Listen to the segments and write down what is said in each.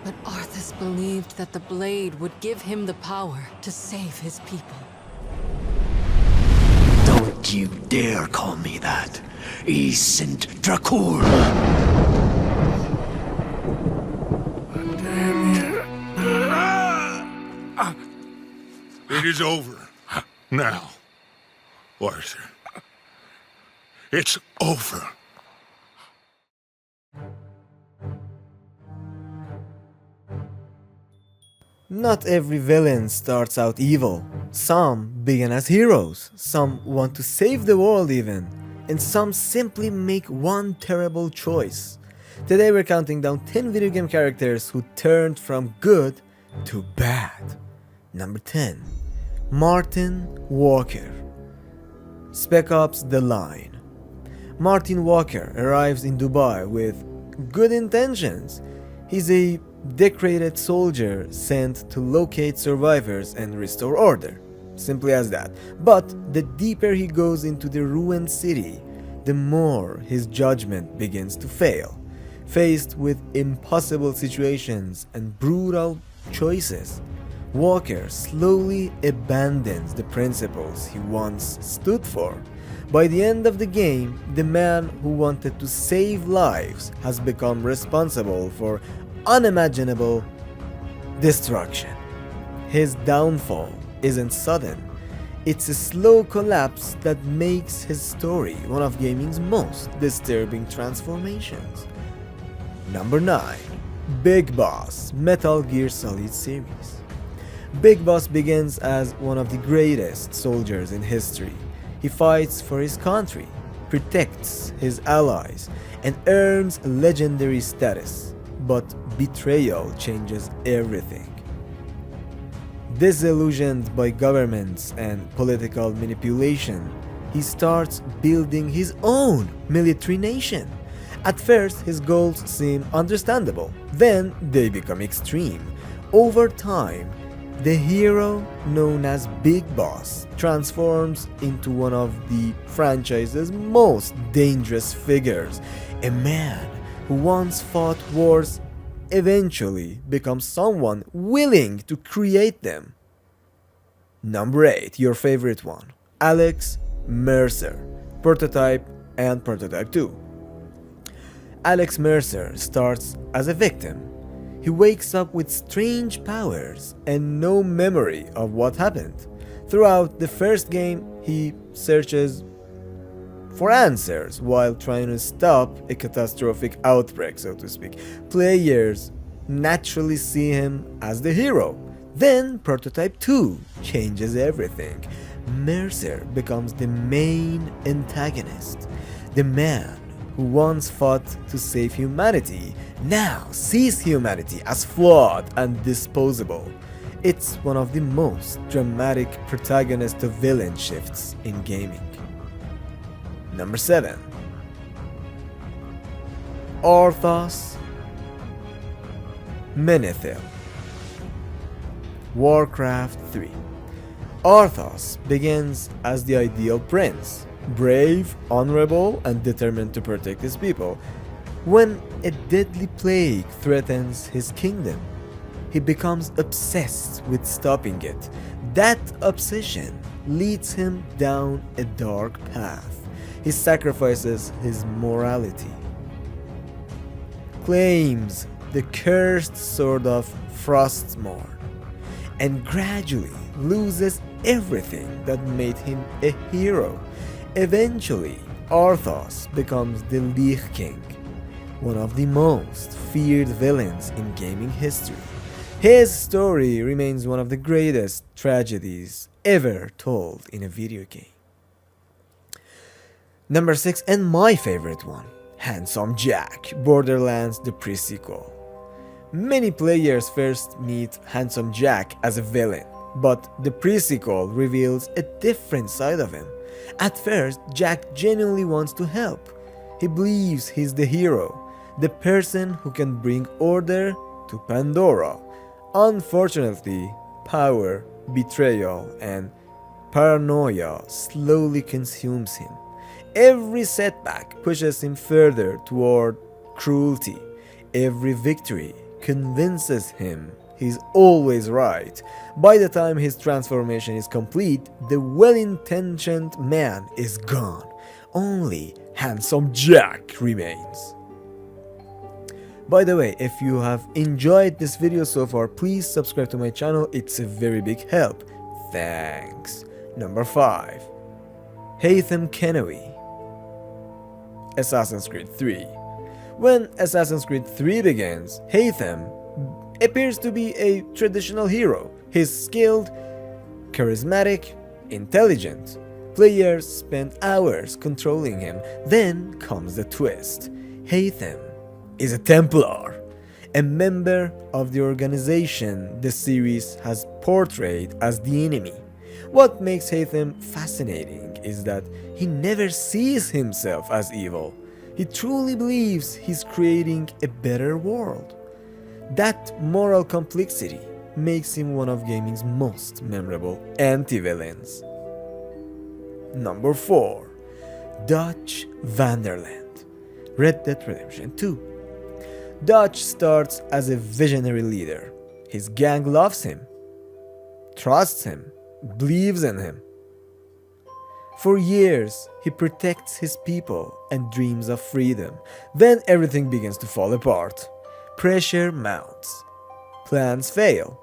But Arthas believed that the blade would give him the power to save his people. Don't you dare call me that. Saint Dracul. It is over. Now, Arthur. It's over. Not every villain starts out evil. Some begin as heroes, some want to save the world even, and some simply make one terrible choice. Today we're counting down 10 video game characters who turned from good to bad. Number 10. Martin Walker. Spec Ops: The Line. Martin Walker arrives in Dubai with good intentions. He's a decorated soldier sent to locate survivors and restore order. Simply as that. But the deeper he goes into the ruined city, the more his judgment begins to fail. Faced with impossible situations and brutal choices, Walker slowly abandons the principles he once stood for. By the end of the game, the man who wanted to save lives has become responsible for unimaginable destruction. His downfall isn't sudden. It's a slow collapse that makes his story one of gaming's most disturbing transformations. Number 9. Big Boss, Metal Gear Solid series. Big Boss begins as one of the greatest soldiers in history. He fights for his country, protects his allies, and earns legendary status. But betrayal changes everything. Disillusioned by governments and political manipulation, he starts building his own military nation. At first, his goals seem understandable, then they become extreme. Over time, the hero known as Big Boss transforms into one of the franchise's most dangerous figures. A man who once fought wars eventually becomes someone willing to create them. Number 8, your favorite one, Alex Mercer, Prototype and Prototype 2. Alex Mercer starts as a victim. He wakes up with strange powers and no memory of what happened. Throughout the first game, he searches for answers while trying to stop a catastrophic outbreak, so to speak. Players naturally see him as the hero. Then Prototype 2 changes everything. Mercer becomes the main antagonist. The man who once fought to save humanity now sees humanity as flawed and disposable. It's one of the most dramatic protagonist to villain shifts in gaming. Number 7. Arthas Menethil, Warcraft 3. Arthas begins as the ideal prince, brave, honorable, and determined to protect his people. When a deadly plague threatens his kingdom, he becomes obsessed with stopping it. That obsession leads him down a dark path. He sacrifices his morality, claims the cursed sword of Frostmourne, and gradually loses everything that made him a hero. Eventually, Arthas becomes the Lich King, one of the most feared villains in gaming history. His story remains one of the greatest tragedies ever told in a video game. Number 6, and my favorite one, Handsome Jack, Borderlands the pre-sequel. Many players first meet Handsome Jack as a villain, but the pre-sequel reveals a different side of him. At first, Jack genuinely wants to help. He believes he's the hero, the person who can bring order to Pandora. Unfortunately, power, betrayal, and paranoia slowly consumes him. Every setback pushes him further toward cruelty. Every victory convinces him he's always right. By the time his transformation is complete, the well-intentioned man is gone. Only handsome Jack remains. By the way, if you have enjoyed this video so far, please subscribe to my channel, it's a very big help. Thanks. Number 5. Haytham Kenway. Assassin's Creed 3. When Assassin's Creed 3 begins, Haytham appears to be a traditional hero. He's skilled, charismatic, intelligent. Players spend hours controlling him. Then comes the twist. Haytham is a Templar, a member of the organization the series has portrayed as the enemy. What makes Haytham fascinating is that he never sees himself as evil. He truly believes he's creating a better world. That moral complexity makes him one of gaming's most memorable anti-villains. Number 4. Dutch Vanderland. Red Dead Redemption 2. Dutch starts as a visionary leader. His gang loves him, trusts him, believes in him. For years, he protects his people and dreams of freedom. Then everything begins to fall apart. Pressure mounts. Plans fail.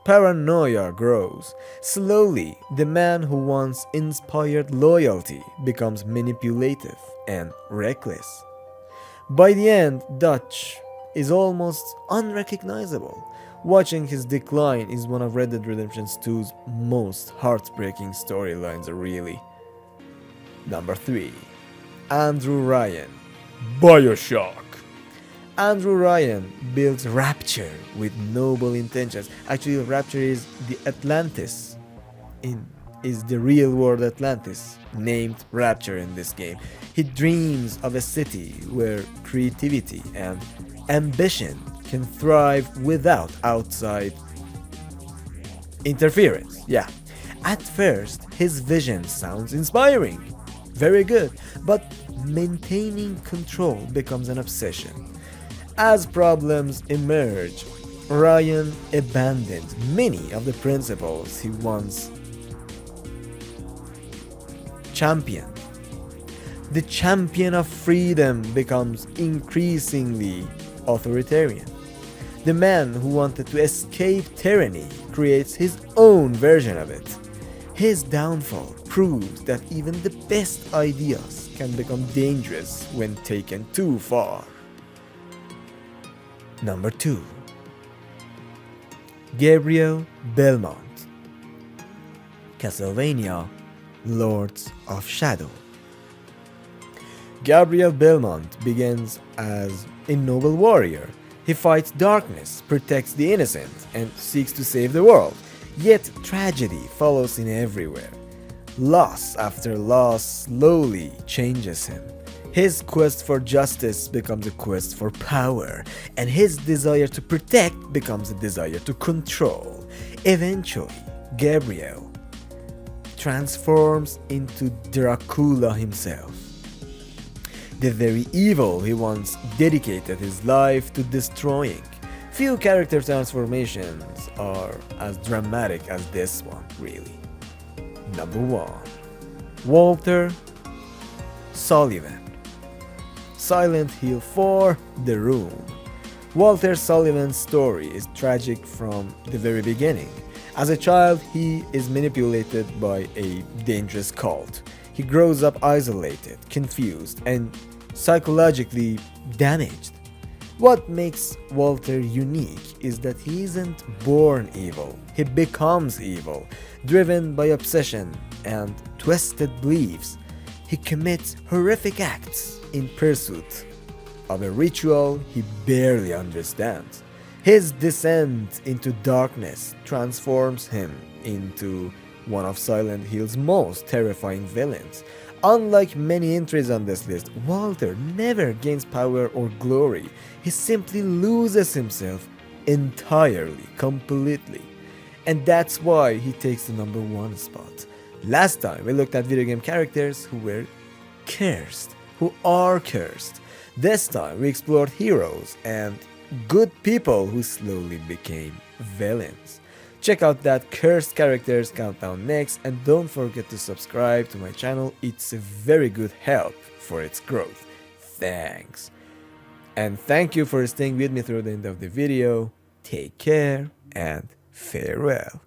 Paranoia grows. Slowly, the man who once inspired loyalty becomes manipulative and reckless. By the end, Dutch is almost unrecognizable. Watching his decline is one of Red Dead Redemption 2's most heartbreaking storylines, really. Number 3. Andrew Ryan. BioShock. Andrew Ryan builds Rapture with noble intentions. Actually, Rapture is the Atlantis. Is the real world Atlantis, named Rapture in this game. He dreams of a city where creativity and ambition can thrive without outside interference. Yeah. At first, his vision sounds inspiring. Very good. But maintaining control becomes an obsession. As problems emerge, Ryan abandons many of the principles he once championed. The champion of freedom becomes increasingly authoritarian. The man who wanted to escape tyranny creates his own version of it. His downfall proves that even the best ideas can become dangerous when taken too far. Number 2. Gabriel Belmont. Castlevania, Lords of Shadow. Gabriel Belmont begins as a noble warrior. He fights darkness, protects the innocent, and seeks to save the world. Yet tragedy follows him everywhere. Loss after loss slowly changes him. His quest for justice becomes a quest for power, and his desire to protect becomes a desire to control. Eventually, Gabriel transforms into Dracula himself, the very evil he once dedicated his life to destroying. Few character transformations are as dramatic as this one, really. Number 1. Walter Sullivan. Silent Hill 4: The Room. Walter Sullivan's story is tragic from the very beginning. As a child, he is manipulated by a dangerous cult. He grows up isolated, confused, and psychologically damaged. What makes Walter unique is that he isn't born evil. He becomes evil, driven by obsession and twisted beliefs. He commits horrific acts in pursuit of a ritual he barely understands. His descent into darkness transforms him into one of Silent Hill's most terrifying villains. Unlike many entries on this list, Walter never gains power or glory. He simply loses himself entirely, completely. And that's why he takes the number 1 spot. Last time we looked at video game characters who were cursed, who are cursed. This time we explored heroes and good people who slowly became villains. Check out that cursed characters countdown next, and don't forget to subscribe to my channel, it's a very good help for its growth. Thanks. And thank you for staying with me through the end of the video. Take care and farewell.